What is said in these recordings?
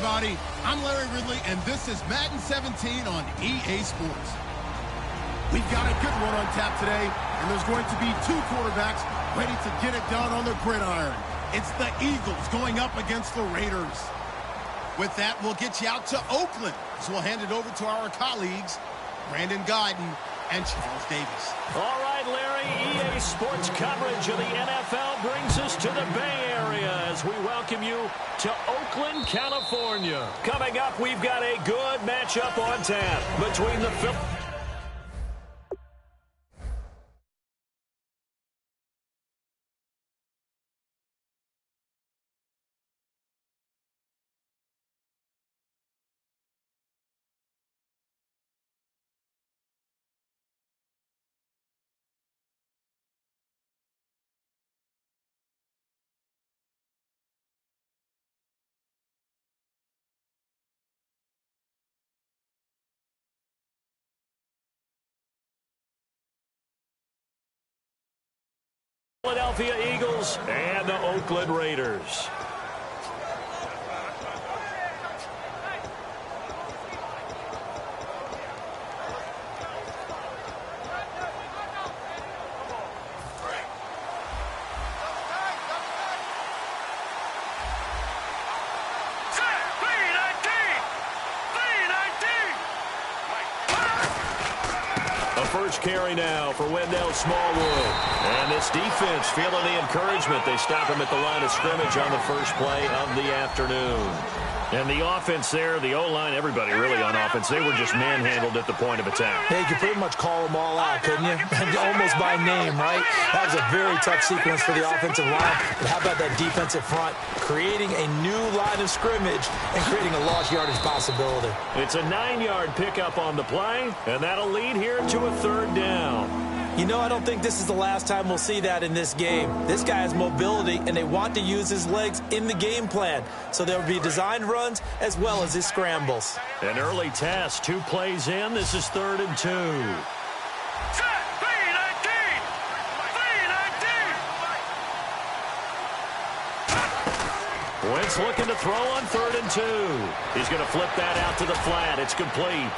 everybody. I'm Larry Ridley, and this is Madden 17 on EA Sports. We've got a good one on tap today, and there's going to be two quarterbacks ready to get it done on the gridiron. It's the Eagles going up against the Raiders. With that, we'll get you out to Oakland, so we'll hand it over to our colleagues, Brandon Guyton and Charles Davis. All right, Larry, EA Sports coverage of the NFL brings us to the Bay Area as we welcome you to Oakland, California. Coming up, we've got a good matchup on tap between the Philadelphia Eagles and the Oakland Raiders. First carry now for Wendell Smallwood. And this defense feeling the encouragement. They stop him at the line of scrimmage on the first play of the afternoon. And the offense there, the O-line, everybody really on offense, they were just manhandled at the point of attack. Yeah, you could pretty much call them all out, couldn't you? Almost by name, right? That was a very tough sequence for the offensive line. But how about that defensive front creating a new line of scrimmage and creating a lost yardage possibility? It's a 9-yard pickup on the play, and that'll lead here to a third down. You know, I don't think this is the last time we'll see that in this game. This guy has mobility, and they want to use his legs in the game plan. So there will be designed runs as well as his scrambles. An early test, 2 plays in. This is 3rd and 2. Wentz looking to throw on 3rd and 2. He's going to flip that out to the flat. It's complete.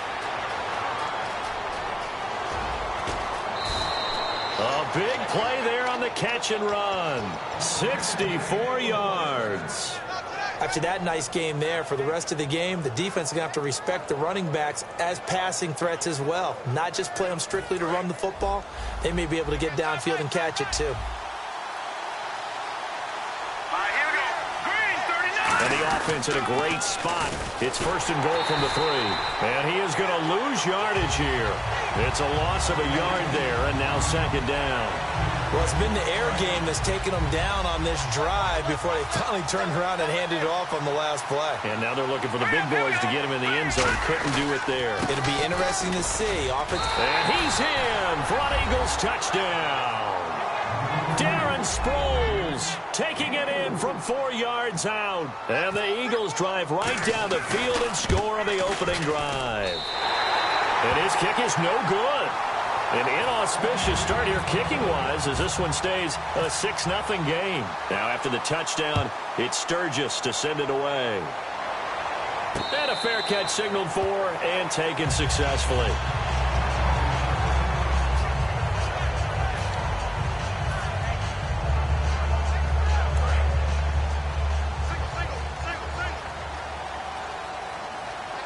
A big play there on the catch and run. 64 yards. After that nice game there, for the rest of the game, the defense is going to have to respect the running backs as passing threats as well. Not just play them strictly to run the football. They may be able to get downfield and catch it too. And the offense in a great spot. It's 1st and goal from the 3. And he is going to lose yardage here. It's a loss of a yard there, and now 2nd down. Well, it's been the air game that's taken them down on this drive before they finally turned around and handed it off on the last play. And now they're looking for the big boys to get him in the end zone. Couldn't do it there. It'll be interesting to see. And he's in for an Eagles touchdown. Darren Sproles taking it in from 4 yards out. And the Eagles drive right down the field and score on the opening drive. And his kick is no good. An inauspicious start here kicking-wise as this one stays a 6-0 game. Now after the touchdown, it's Sturgis to send it away. And a fair catch signaled for and taken successfully.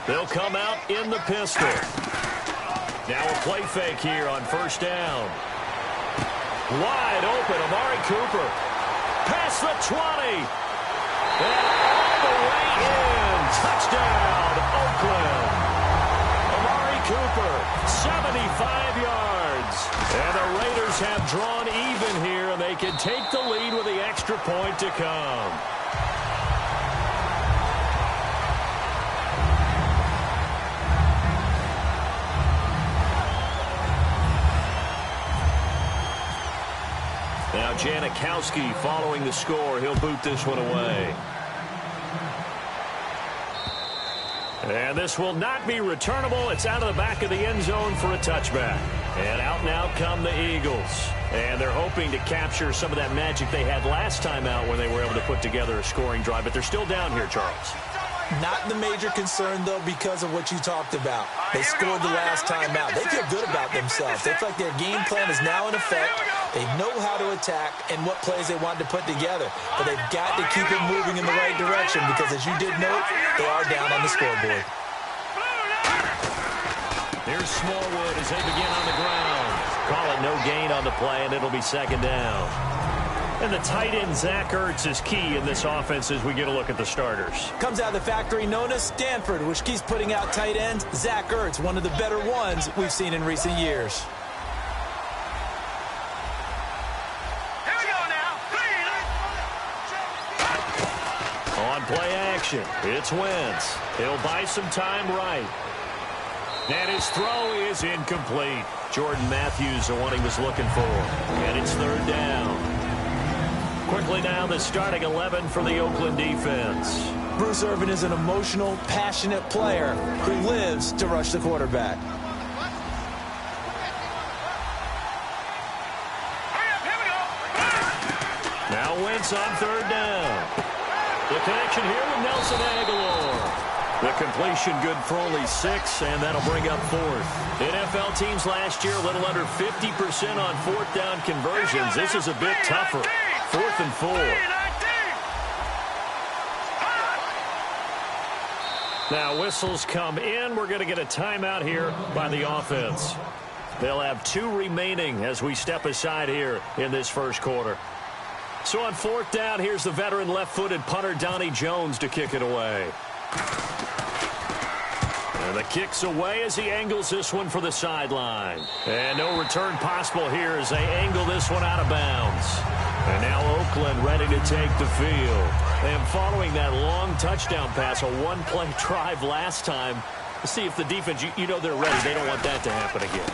They'll come out in the pistol. Now a play fake here on 1st down. Wide open, Amari Cooper. Past the 20. And all the way in. Touchdown, Oakland. Amari Cooper, 75 yards. And the Raiders have drawn even here, and they can take the lead with the extra point to come. Now Janikowski following the score. He'll boot this one away. And this will not be returnable. It's out of the back of the end zone for a touchback. And out now come the Eagles. And they're hoping to capture some of that magic they had last time out when they were able to put together a scoring drive. But they're still down here, Charles. Not the major concern, though, because of what you talked about. They scored the last time out. They feel good about themselves. They feel like their game plan is now in effect. They know how to attack and what plays they want to put together. But they've got to keep it moving in the right direction because, as you did note, they are down on the scoreboard. Here's Smallwood as they begin on the ground. Call it no gain on the play, and it'll be second down. And the tight end, Zach Ertz, is key in this offense as we get a look at the starters. Comes out of the factory known as Stanford, which keeps putting out tight ends. Zach Ertz, one of the better ones we've seen in recent years. Here we go now. On play action, it's Wentz. He'll buy some time right. And his throw is incomplete. Jordan Matthews, the one he was looking for. And it's third down. Quickly now, the starting 11 for the Oakland defense. Bruce Irvin is an emotional, passionate player who lives to rush the quarterback. Now Wentz on third down. The connection here with Nelson Aguilar. The completion good for only 6, and that'll bring up fourth. NFL teams last year a little under 50% on fourth down conversions. This is a bit tougher. 4th and 4. Now whistles come in. We're going to get a timeout here by the offense. They'll have 2 remaining as we step aside here in this first quarter. So on fourth down, here's the veteran left-footed punter Donnie Jones to kick it away. And the kick's away as he angles this one for the sideline. And no return possible here as they angle this one out of bounds. And now Oakland ready to take the field. And following that long touchdown pass, a one-play drive last time, to see if the defense, you know they're ready. They don't want that to happen again.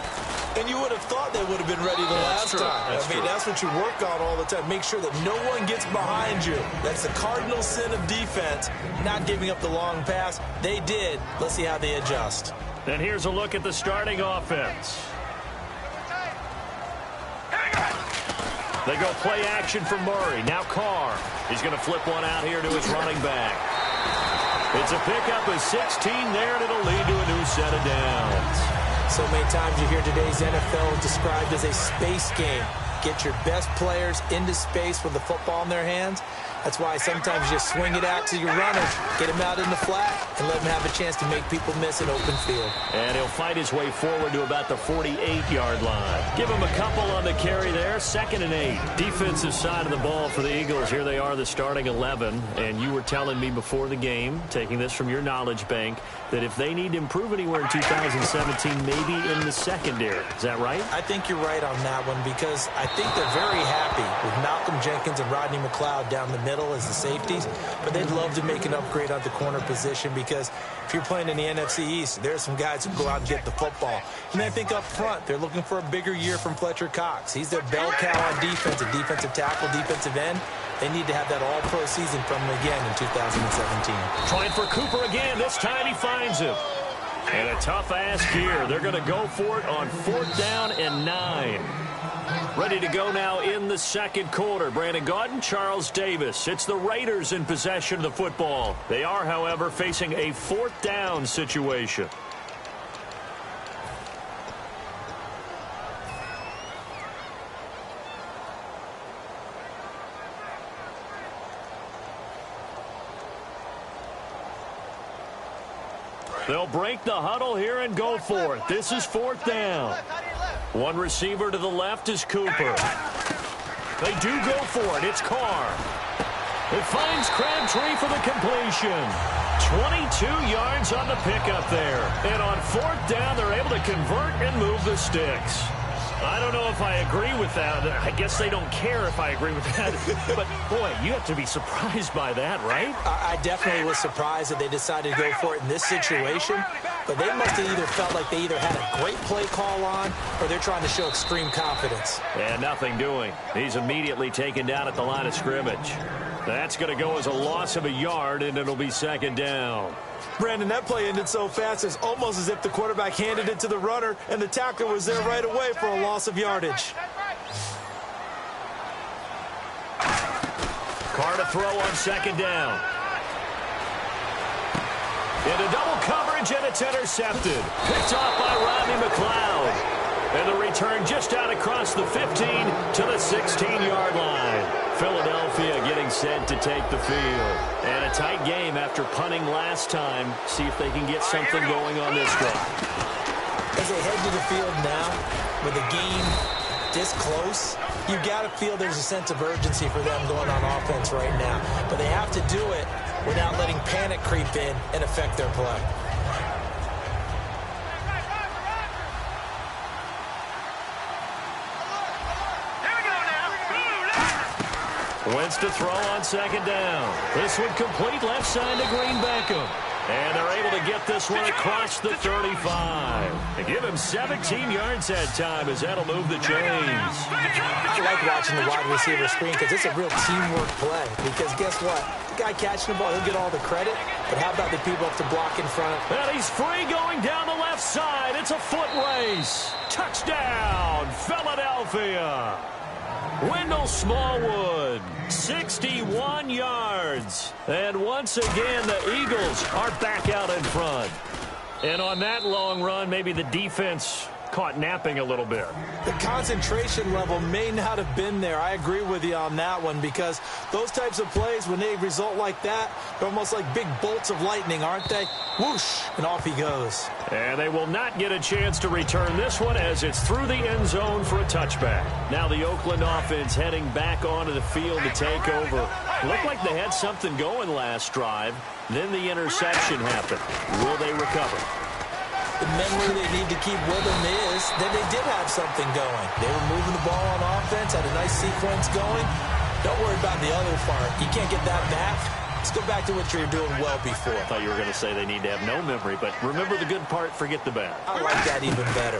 And you would have thought they would have been ready the last time. That's what you work on all the time. Make sure that no one gets behind you. That's the cardinal sin of defense, not giving up the long pass. They did. Let's see how they adjust. And here's a look at the starting offense. They go play action for Murray. Now Carr. He's going to flip one out here to his running back. It's a pickup of 16 there, and it'll lead to a new set of downs. So many times you hear today's NFL described as a space game. Get your best players into space with the football in their hands. That's why sometimes you just swing it out to your runners, get them out in the flat, and let them have a chance to make people miss an open field. And he'll fight his way forward to about the 48-yard line. Give him a couple on the carry there, 2nd and 8. Defensive side of the ball for the Eagles. Here they are, the starting 11. And you were telling me before the game, taking this from your knowledge bank, that if they need to improve anywhere in 2017, maybe in the secondary. Is that right? I think you're right on that one because I think they're very happy with Malcolm Jenkins and Rodney McLeod down the middle as the safeties, but they'd love to make an upgrade at the corner position because if you're playing in the NFC East, there's some guys who go out and get the football. And I think up front, they're looking for a bigger year from Fletcher Cox. He's their bell cow on defense, a defensive tackle, defensive end. They need to have that all-pro season from him again in 2017. Trying for Cooper again. This time he finds him. And a tough ask here. They're going to go for it on 4th down and 9. Ready to go now in the second quarter. Brandon Gaudin, Charles Davis. It's the Raiders in possession of the football. They are, however, facing a 4th down situation. They'll break the huddle here and go for it. This is 4th down. One receiver to the left is Cooper. They do go for it. It's Carr. It finds Crabtree for the completion. 22 yards on the pickup there. And on 4th down, they're able to convert and move the sticks. I don't know if I agree with that. I guess they don't care if I agree with that. But, boy, you have to be surprised by that, right? I definitely was surprised that they decided to go for it in this situation. But they must have either felt like they either had a great play call on or they're trying to show extreme confidence. And nothing doing. He's immediately taken down at the line of scrimmage. That's going to go as a loss of a yard, and it'll be 2nd down. Brandon, that play ended so fast, it's almost as if the quarterback handed it to the runner, and the tackler was there right away for a loss of yardage. Carr to throw on 2nd down. Into double coverage, and it's intercepted. Picked off by Rodney McLeod. And the return just out across the 15 to the 16-yard line. Philadelphia getting set to take the field. And a tight game after punting last time. See if they can get something going on this drive. As they head to the field now, with the game this close, you've got to feel there's a sense of urgency for them going on offense right now. But they have to do it without letting panic creep in and affect their play. Wentz to throw on second down. This one complete left side to Green Beckham. And they're able to get this one across the 35. They give him 17 yards that time as that'll move the chains. I like watching the wide receiver screen because it's a real teamwork play. Because guess what? The guy catching the ball, he'll get all the credit. But how about the people up to block in front? And he's free going down the left side. It's a foot race. Touchdown, Philadelphia. Wendell Smallwood, 61 yards. And once again, the Eagles are back out in front. And on that long run, maybe the defense caught napping a little bit. The concentration level may not have been there. I agree with you on that one because those types of plays, when they result like that, they're almost like big bolts of lightning, aren't they? Whoosh, and off he goes. And they will not get a chance to return this one as it's through the end zone for a touchback. Now the Oakland offense heading back onto the field to take over. Looked like they had something going last drive. Then the interception happened. Will they recover? The memory they need to keep with them is that they did have something going. They were moving the ball on offense, had a nice sequence going. Don't worry about the other part. You can't get that back. Let's go back to what you were doing well before. I thought you were going to say they need to have no memory, but remember the good part, forget the bad. I like that even better.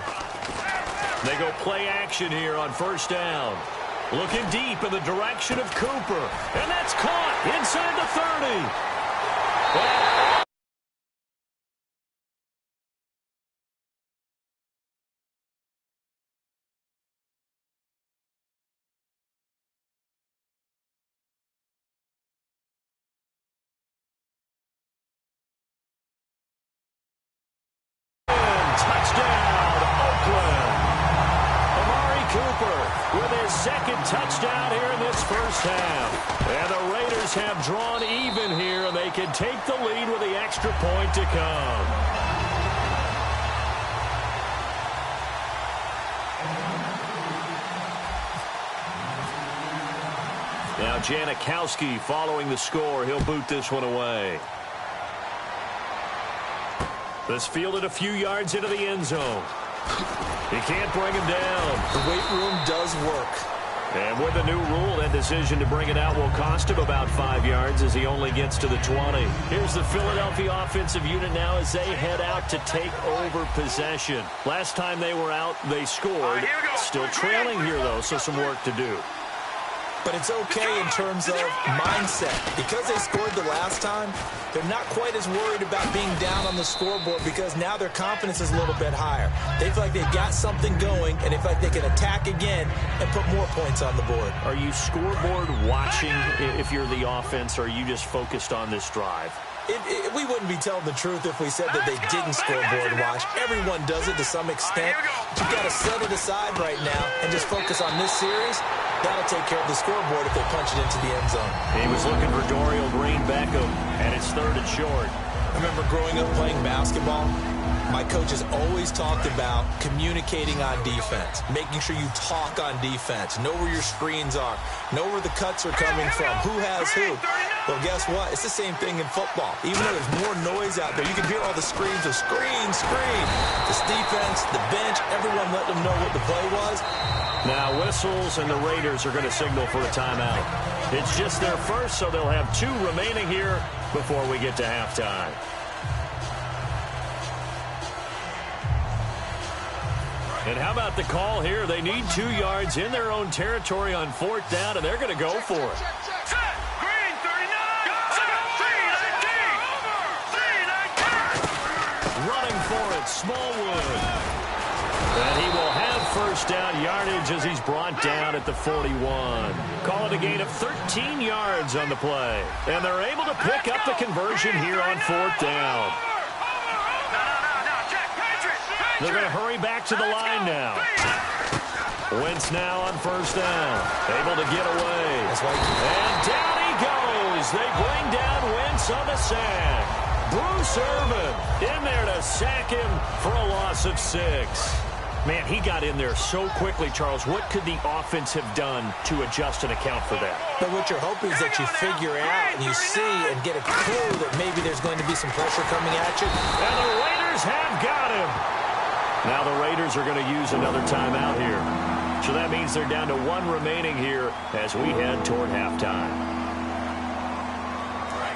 They go play action here on first down. Looking deep in the direction of Cooper. And that's caught inside the 30. Touchdown, Oakland. Amari Cooper with his second touchdown here in this first half. And the Raiders have drawn even here, and they can take the lead with the extra point to come. Now Janikowski following the score. He'll boot this one away. This fielded a few yards into the end zone. He can't bring him down. The weight room does work. And with the new rule, that decision to bring it out will cost him about 5 yards as he only gets to the 20. Here's the Philadelphia offensive unit now as they head out to take over possession. Last time they were out, they scored. Still trailing here, though, so some work to do. But it's okay in terms of mindset. Because they scored the last time, they're not quite as worried about being down on the scoreboard because now their confidence is a little bit higher. They feel like they've got something going, and they feel like they can attack again and put more points on the board. Are you scoreboard watching if you're the offense, or are you just focused on this drive? We wouldn't be telling the truth if we said that they didn't scoreboard watch. Everyone does it to some extent. But you've got to set it aside right now and just focus on this series. That'll take care of the scoreboard if they punch it into the end zone. He was looking for Dorial Green Beckham, and it's third and short. I remember growing up playing basketball. My coaches always talked about communicating on defense, making sure you talk on defense, know where your screens are, know where the cuts are coming from, who has who. Well, guess what? It's the same thing in football. Even though there's more noise out there, you can hear all the screams of screen, screen. This defense, the bench, everyone let them know what the play was. Now whistles, and the Raiders are going to signal for a timeout. It's just their first, so they'll have 2 remaining here before we get to halftime. And how about the call here? They need 2 yards in their own territory on 4th down, and they're going to go for it. Green 39. Running for it, Smallwood. And he will have first down yardage as he's brought down at the 41. Call it a gain of 13 yards on the play. And they're able to pick up the conversion here on 4th down. They're going to hurry back to the line now. Wentz now on first down. Able to get away. And down he goes. They bring down Wentz on the sack. Bruce Irvin in there to sack him for a loss of 6. Man, he got in there so quickly, Charles. What could the offense have done to adjust and account for that? But what you're hoping is that you figure out and you see and get a clue that maybe there's going to be some pressure coming at you. And the Raiders have got him. Now the Raiders are going to use another timeout here. So that means they're down to 1 remaining here as we head toward halftime.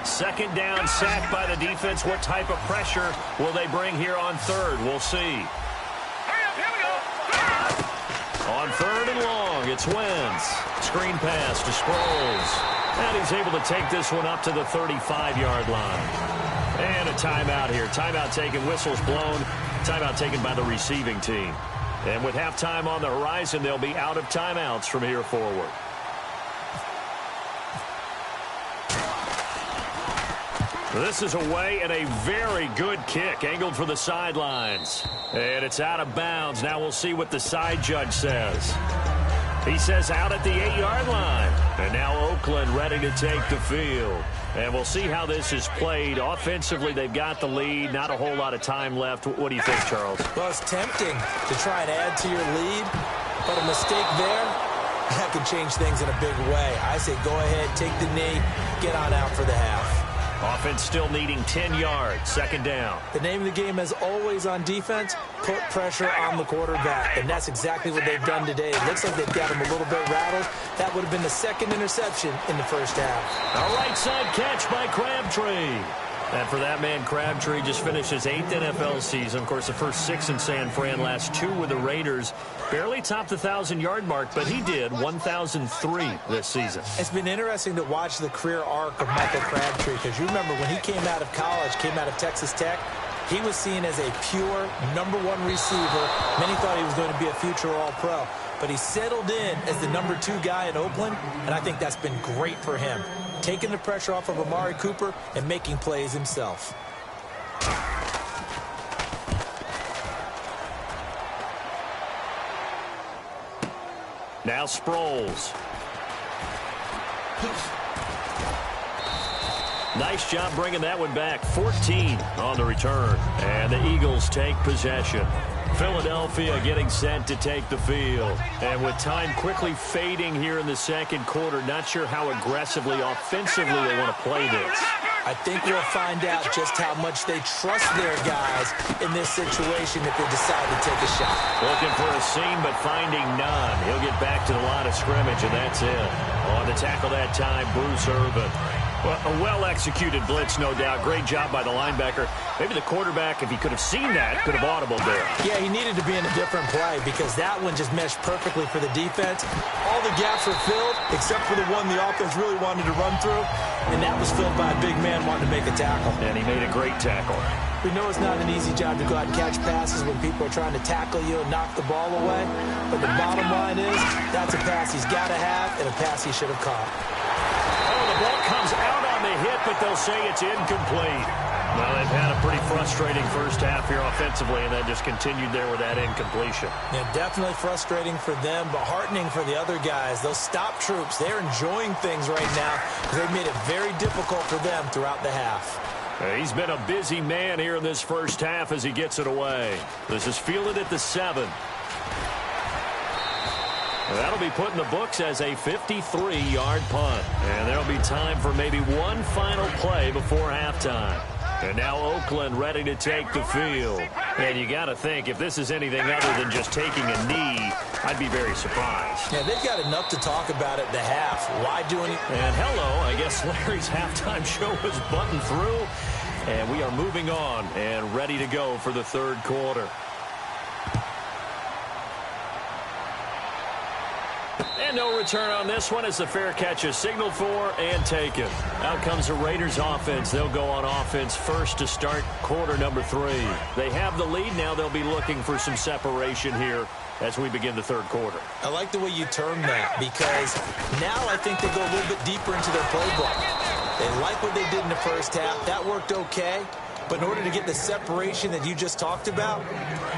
Second down, sack by the defense. What type of pressure will they bring here on third? We'll see. On third and long, it's Wentz. Screen pass to Sproles. And he's able to take this one up to the 35-yard line. And a timeout here. Timeout taken, whistles blown. Timeout taken by the receiving team. And with halftime on the horizon, they'll be out of timeouts from here forward. This is away and a very good kick, angled for the sidelines. And it's out of bounds. Now we'll see what the side judge says. He says out at the 8-yard line. And now Oakland ready to take the field. And we'll see how this is played. Offensively, they've got the lead. Not a whole lot of time left. What do you think, Charles? Well, it's tempting to try and add to your lead. But a mistake there, that can change things in a big way. I say go ahead, take the knee, get on out for the half. Offense still needing 10 yards. Second down. The name of the game is always on defense, put pressure on the quarterback. And that's exactly what they've done today. It looks like they've got him a little bit rattled. That would have been the second interception in the first half. A right side catch by Crabtree. And for that man, Crabtree just finished his 8th NFL season. Of course, the first 6 in San Fran, last 2 with the Raiders. Barely topped the 1,000-yard mark, but he did 1,003 this season. It's been interesting to watch the career arc of Michael Crabtree, because you remember when he came out of college, came out of Texas Tech, he was seen as a pure #1 receiver. Many thought he was going to be a future All-Pro. But he settled in as the #2 guy in Oakland, and I think that's been great for him. Taking the pressure off of Amari Cooper and making plays himself. Now Sproles. Nice job bringing that one back. 14 on the return. And the Eagles take possession. Philadelphia getting set to take the field. And with time quickly fading here in the second quarter, not sure how aggressively, offensively they want to play this. I think we'll find out just how much they trust their guys in this situation if they decide to take a shot. Looking for a seam, but finding none. He'll get back to the line of scrimmage, and that's it. On the tackle that time, Bruce Irvin. Well, a well-executed blitz, no doubt. Great job by the linebacker. Maybe the quarterback, if he could have seen that, could have audibled there. Yeah, he needed to be in a different play because that one just meshed perfectly for the defense. All the gaps were filled except for the one the offense really wanted to run through, and that was filled by a big man wanting to make a tackle. And he made a great tackle. We know it's not an easy job to go out and catch passes when people are trying to tackle you and knock the ball away, but the bottom line is that's a pass he's got to have and a pass he should have caught. The ball comes out on the hit, but they'll say it's incomplete. Well, they've had a pretty frustrating first half here offensively, and that just continued there with that incompletion. Yeah, definitely frustrating for them, but heartening for the other guys. Those stop troops, they're enjoying things right now because they've made it very difficult for them throughout the half. He's been a busy man here in this first half as he gets it away. This is fielded at the 7. That'll be put in the books as a 53-yard punt. And there'll be time for maybe one final play before halftime. And now Oakland ready to take the field. And you got to think, if this is anything other than just taking a knee, I'd be very surprised. Yeah, they've got enough to talk about at the half. Why do anything? And hello, I guess Larry's halftime show is buttoned through. And we are moving on and ready to go for the third quarter. And no return on this one as the fair catch is signaled for and taken. Out comes the Raiders offense. They'll go on offense first to start quarter number 3. They have the lead. Now they'll be looking for some separation here as we begin the third quarter. I like the way you term that because now I think they go a little bit deeper into their playbook. They like what they did in the first half. That worked okay. But in order to get the separation that you just talked about,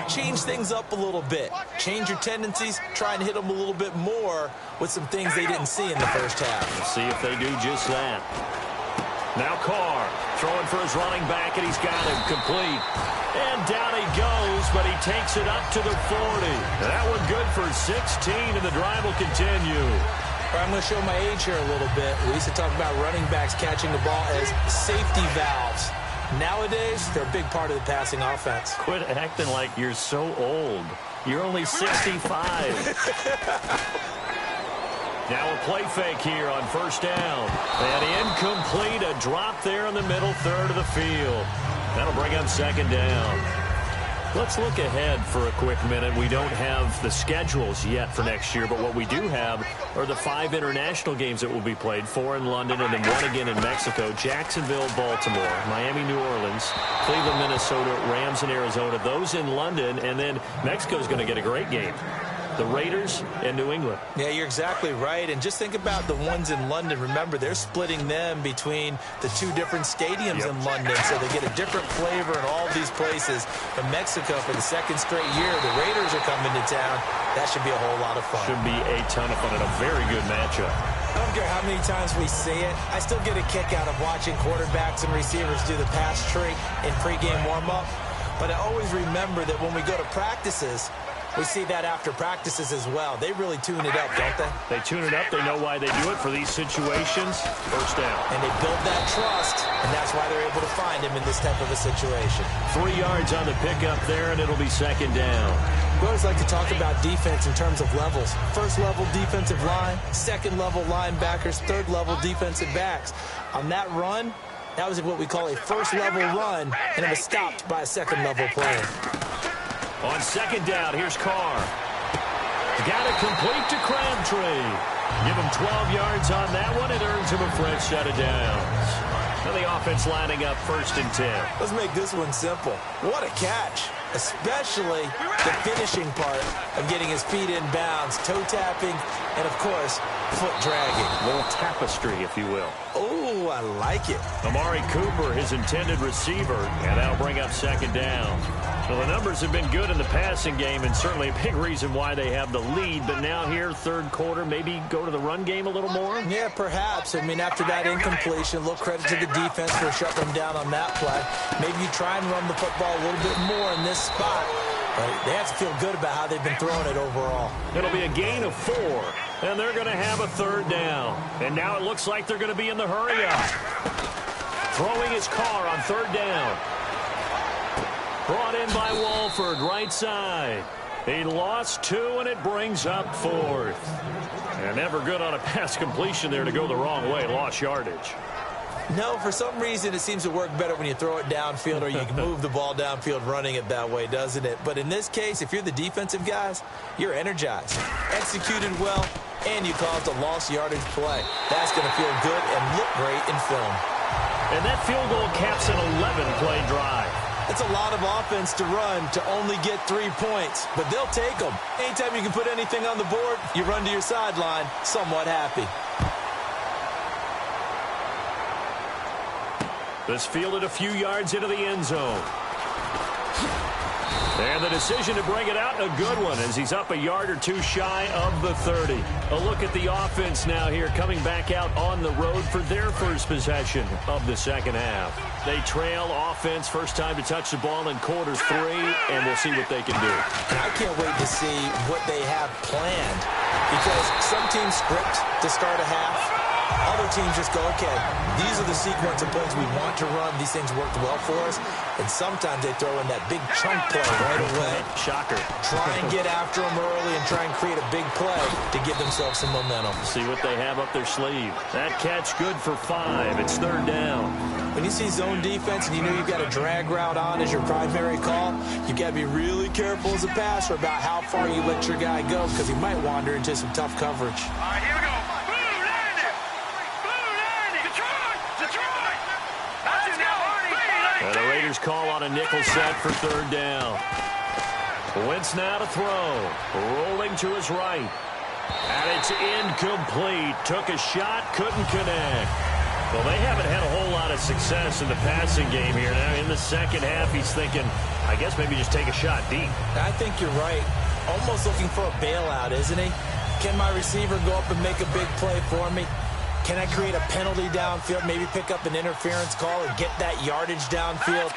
change things up a little bit. Change your tendencies, try and hit them a little bit more with some things they didn't see in the first half. Let's see if they do just that. Now Carr throwing for his running back, and he's got him complete. And down he goes, but he takes it up to the 40. That one good for 16, and the drive will continue. I'm going to show my age here a little bit. We used to talk about running backs catching the ball as safety valves. Nowadays, they're a big part of the passing offense. Quit acting like you're so old. You're only 65. Now a play fake here on first down. And incomplete, a drop there in the middle third of the field. That'll bring up second down. Let's look ahead for a quick minute. We don't have the schedules yet for next year, but what we do have are the 5 international games that will be played, 4 in London and then 1 again in Mexico. Jacksonville, Baltimore, Miami, New Orleans, Cleveland, Minnesota, Rams, and Arizona. Those in London, and then Mexico's going to get a great game. The Raiders and New England. Yeah, you're exactly right. And just think about the ones in London. Remember, they're splitting them between the 2 different stadiums in London, so they get a different flavor in all these places. In Mexico, for the 2nd straight year, the Raiders are coming to town. That should be a whole lot of fun. Should be a ton of fun and a very good matchup. I don't care how many times we see it. I still get a kick out of watching quarterbacks and receivers do the pass trick in pregame warm-up. But I always remember that when we go to practices, we see that after practices as well. They really tune it up, don't they? They tune it up. They know why they do it for these situations. First down. And they build that trust, and that's why they're able to find him in this type of a situation. 3 yards on the pickup there, and it'll be second down. We always like to talk about defense in terms of levels. First level defensive line, second level linebackers, third level defensive backs. On that run, that was what we call a first level run, and it was stopped by a second level player. On second down, here's Carr. Got it complete to Crabtree. Give him 12 yards on that one. It earns him a fresh set of downs. Now the offense lining up 1st and 10. Let's make this one simple. What a catch. Especially the finishing part of getting his feet in bounds, toe tapping, and of course, foot dragging. A little tapestry, if you will. Oh, I like it. Amari Cooper, his intended receiver, and that'll bring up second down. Well, the numbers have been good in the passing game, and certainly a big reason why they have the lead. But now here, third quarter, maybe go to the run game a little more? Yeah, perhaps. I mean, after that incompletion, a little credit to the defense for shutting them down on that play. Maybe you try and run the football a little bit more in this spot. But they have to feel good about how they've been throwing it overall. It'll be a gain of 4, and they're going to have a third down. And now it looks like they're going to be in the hurry-up. Throwing his Carr on third down. Brought in by Walford, right side. He lost 2, and it brings up 4th. And never good on a pass completion there to go the wrong way. Lost yardage. No, for some reason it seems to work better when you throw it downfield or you can move the ball downfield running it that way, doesn't it? But in this case, if you're the defensive guys, you're energized, executed well, and you caused a lost yardage play. That's going to feel good and look great in film. And that field goal caps an 11-play drive. It's a lot of offense to run to only get 3 points, but they'll take them. Anytime you can put anything on the board, you run to your sideline somewhat happy. This fielded a few yards into the end zone. And the decision to bring it out, a good one, as he's up a yard or 2 shy of the 30. A look at the offense now here, coming back out on the road for their first possession of the second half. They trail offense, first time to touch the ball in quarter 3, and we'll see what they can do. And I can't wait to see what they have planned, because some teams script to start a half. Other teams just go, okay, these are the sequence of plays we want to run. These things worked well for us. And sometimes they throw in that big chunk play right away. Shocker. Try and get after them early and try and create a big play to give themselves some momentum. See what they have up their sleeve. That catch good for 5. It's third down. When you see zone defense and you know you've got a drag route on as your primary call, you've got to be really careful as a passer about how far you let your guy go, because he might wander into some tough coverage. All right, here we go. And the Raiders call on a nickel set for third down. Wentz now to throw. Rolling to his right. And it's incomplete. Took a shot, couldn't connect. Well, they haven't had a whole lot of success in the passing game here. Now, in the second half, he's thinking, I guess maybe just take a shot deep. I think you're right. Almost looking for a bailout, isn't he? Can my receiver go up and make a big play for me? Can I create a penalty downfield, maybe pick up an interference call and get that yardage downfield?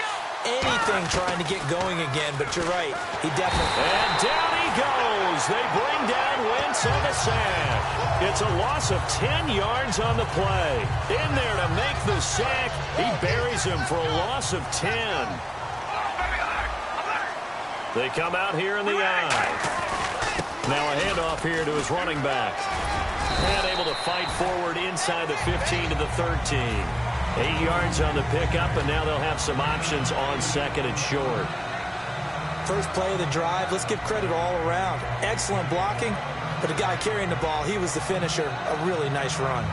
Anything trying to get going again, but you're right. He definitely... And down he goes. They bring down Wentz on the sack. It's a loss of 10 yards on the play. In there to make the sack. He buries him for a loss of 10. They come out here in the eye. Now a handoff here to his running back. And able to fight forward inside the 15 to the 13. 8 yards on the pickup, and now they'll have some options on second and short. First play of the drive, let's give credit all around. Excellent blocking, but the guy carrying the ball, he was the finisher. A really nice run.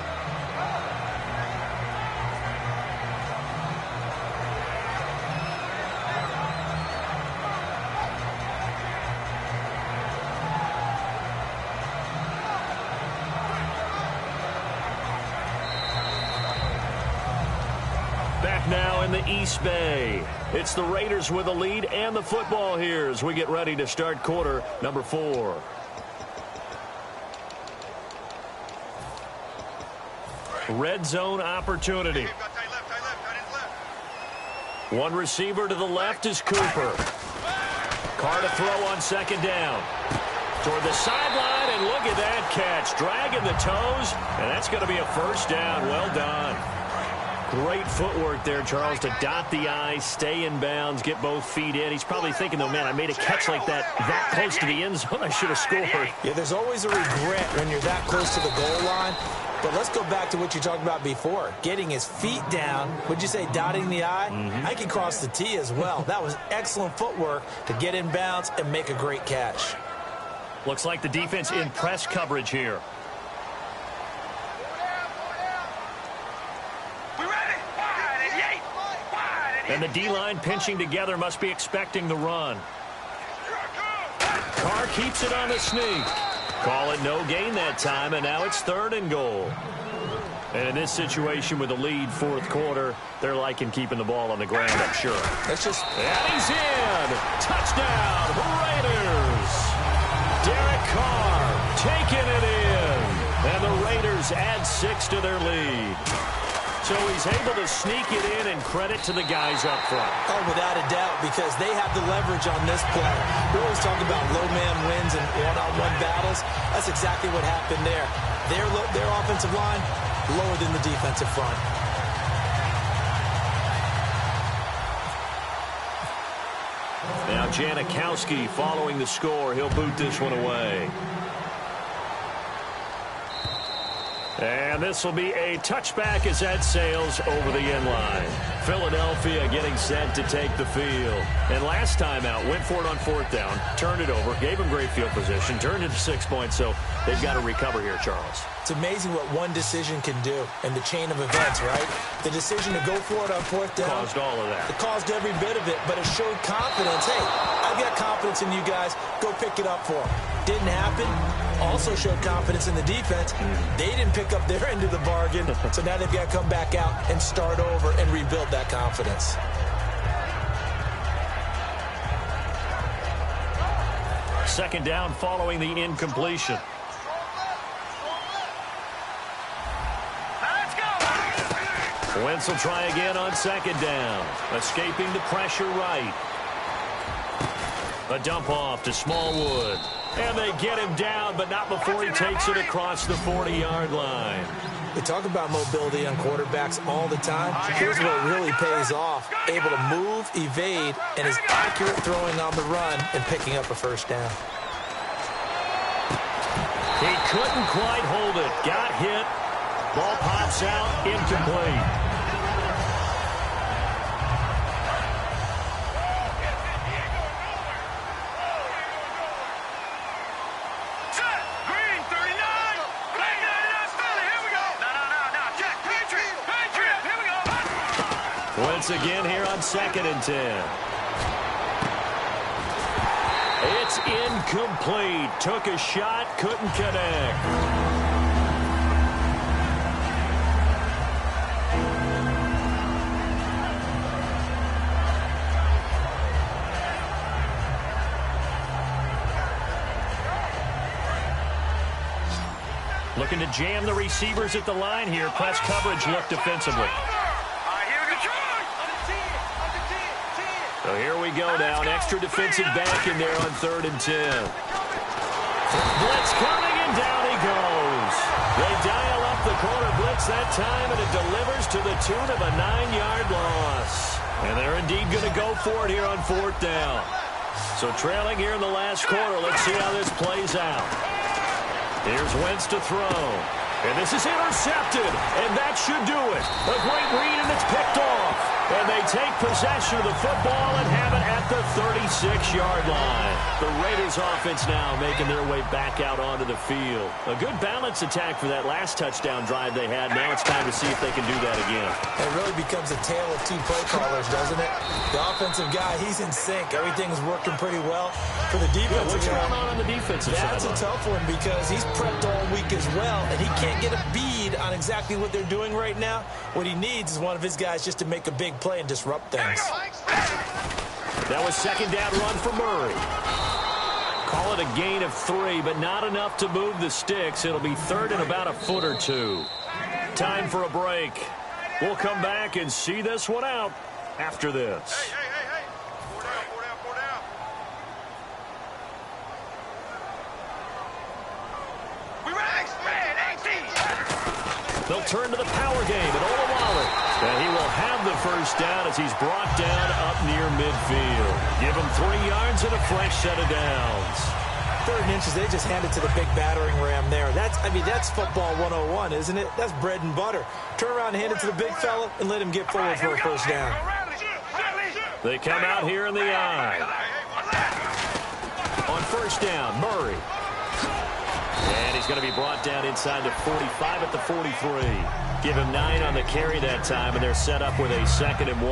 Now in the East Bay. It's the Raiders with a lead and the football here as we get ready to start quarter number 4. Red zone opportunity. One receiver to the left is Cooper. Carr to throw on second down. Toward the sideline, and look at that catch. Dragging the toes, and that's going to be a first down. Well done. Great footwork there, Charles, to dot the I, stay in bounds, get both feet in. He's probably thinking, though, man, I made a catch like that close to the end zone. I should have scored. Yeah, there's always a regret when you're that close to the goal line. But let's go back to what you talked about before. Getting his feet down, would you say dotting the I? I can cross the T as well. That was excellent footwork to get in bounds and make a great catch. Looks like the defense in press coverage here. And the D-line pinching together, must be expecting the run. Carr keeps it on the sneak. Call it no gain that time, and now it's 3rd and goal. And in this situation with the lead, 4th quarter, they're liking keeping the ball on the ground, I'm sure. That's just... And he's in! Touchdown, Raiders! Derek Carr taking it in. And the Raiders add 6 to their lead. So he's able to sneak it in, and credit to the guys up front. Oh, without a doubt, because they have the leverage on this play. We always talk about low man wins and one-on-one battles. That's exactly what happened there. Their offensive line lower than the defensive front. Now Janikowski following the score. He'll boot this one away. And this will be a touchback as that sails over the end line. Philadelphia getting set to take the field. And last time out, went for it on 4th down, turned it over, gave them great field position, turned it to 6 points, so they've got to recover here, Charles. It's amazing what one decision can do in the chain of events, right? The decision to go for it on 4th down. Caused all of that. It caused every bit of it, but it showed confidence. Hey, I've got confidence in you guys. Go pick it up for them. Didn't happen. Also showed confidence in the defense. They didn't pick up their end of the bargain, so now they've got to come back out and start over and rebuild that confidence. Second down following the incompletion. Wentz will try again on second down. Escaping the pressure right. A dump off to Smallwood. And they get him down, but not before he takes it across the 40-yard line. We talk about mobility on quarterbacks all the time. Here's where it really pays off. Able to move, evade, and is accurate throwing on the run and picking up a first down. He couldn't quite hold it. Got hit. Ball pops out, incomplete. Once again here on 2nd and 10. It's incomplete. Took a shot, couldn't connect. looking to jam the receivers at the line here. Press coverage look defensively. So here we go now. An extra defensive back in there on 3rd and 10. Blitz coming, and down he goes. They dial up the corner blitz that time, and it delivers to the tune of a 9-yard loss. And they're indeed going to go for it here on 4th down. So trailing here in the last quarter. Let's see how this plays out. Here's Wentz to throw. And this is intercepted, and that should do it. A great read, and it's picked off. And they take possession of the football and have it at the 36-yard line. The Raiders offense now making their way back out onto the field. A good balance attack for that last touchdown drive they had. Now it's time to see if they can do that again. It really becomes a tale of two play callers, doesn't it? The offensive guy, he's in sync. Everything's working pretty well. For the defensive what's going on the defensive side? That's a tough one because he's prepped all week as well, and he can't get a bead on exactly what they're doing right now. What he needs is one of his guys just to make a big play and disrupt things. That was 2nd down run for Murray. Call it a gain of 3, but not enough to move the sticks. It'll be 3rd and about a foot or 2. Time for a break. We'll come back and see this one out after this. Hey. 4 down. We ran They'll turn to the power game at Olawale. And he will have the first down as he's brought down up near midfield. Give him 3 yards and a fresh set of downs. 3rd and inches, they just hand it to the big battering ram there. That's football 101, isn't it? That's bread and butter. Turn around and hand it to the big fella and let him get forward for a first down. They come out here in the eye. On 1st down, Murray. And he's going to be brought down inside the 45 at the 43. Give him 9 on the carry that time, and they're set up with a 2nd and 1.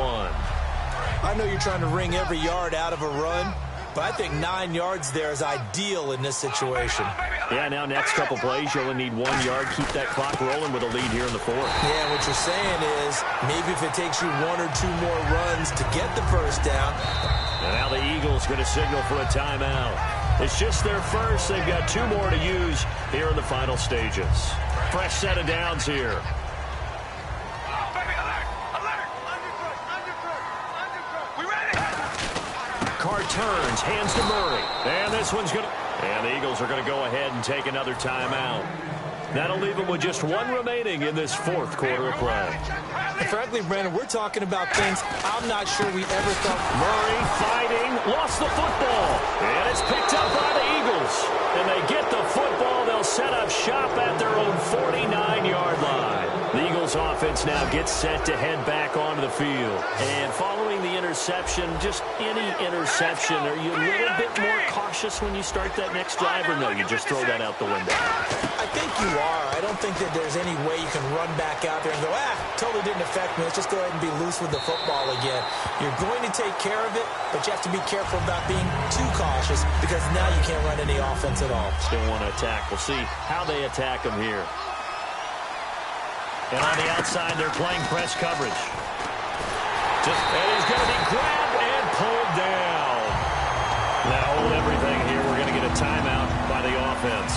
I know you're trying to wring every yard out of a run, but I think 9 yards there is ideal in this situation. Yeah, now next couple plays, you only need 1 yard. Keep that clock rolling with a lead here in the 4th. Yeah, what you're saying is maybe if it takes you 1 or 2 more runs to get the first down. And now the Eagles going to signal for a timeout. It's just their first. They've got 2 more to use here in the final stages. Fresh set of downs here. Carr turns, hands to Murray. And this one's going to... And the Eagles are going to go ahead and take another timeout. That'll leave them with just 1 remaining in this 4th quarter of play. Frankly, Brandon, we're talking about things I'm not sure we ever thought. Murray fighting, lost the football. And it's picked up by the Eagles. And they get the football. They'll set up shop at their own 49-yard line. The Eagles offense now gets set to head back onto the field. And following the interception, just any interception, are you a little bit more cautious when you start that next drive, or no, you just throw that out the window? I think you are. I don't think that there's any way you can run back out there and go, totally didn't affect me. Let's just go ahead and be loose with the football again. You're going to take care of it, but you have to be careful about being too cautious because now you can't run any offense at all. Still want to attack. We'll see how they attack them here. And on the outside, they're playing press coverage. And he's going to be grabbed and pulled down. Now hold everything here. We're going to get a timeout by the offense.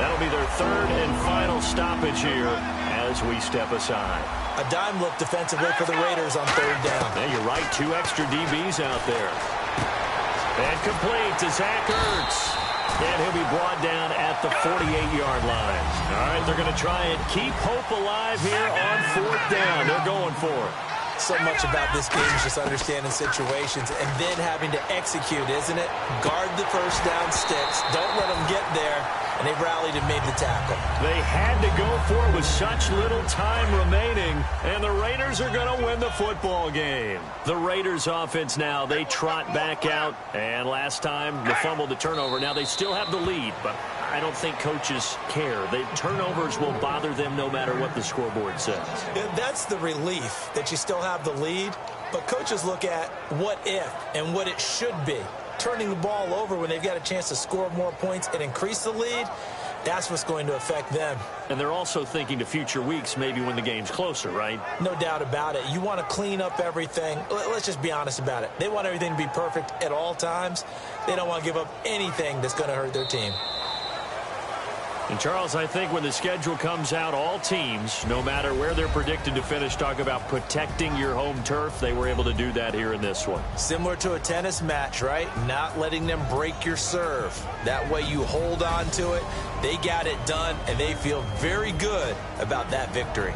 That'll be their 3rd and final stoppage here as we step aside. A dime look defensively for the Raiders on 3rd down. Yeah, you're right. 2 extra DBs out there. And complete to Zach Ertz. And he'll be brought down at the 48-yard line. All right, they're going to try and keep hope alive here on 4th down. They're going for it. So much about this game is just understanding situations and then having to execute, isn't it? Guard the first down sticks. Don't let them get there. And they rallied and made the tackle. They had to go for it with such little time remaining, and the Raiders are going to win the football game. The Raiders offense now, they trot back out, and last time the fumble, the turnover. Now they still have the lead, but I don't think coaches care. The turnovers will bother them no matter what the scoreboard says. That's the relief that you still have the lead, but coaches look at what if and what it should be. Turning the ball over when they've got a chance to score more points and increase the lead, that's what's going to affect them. And they're also thinking to future weeks, maybe when the game's closer, right? No doubt about it. You want to clean up everything. Let's just be honest about it. They want everything to be perfect at all times. They don't want to give up anything that's going to hurt their team. And, Charles, I think when the schedule comes out, all teams, no matter where they're predicted to finish, talk about protecting your home turf. They were able to do that here in this one. Similar to a tennis match, right? Not letting them break your serve. That way you hold on to it. They got it done, and they feel very good about that victory.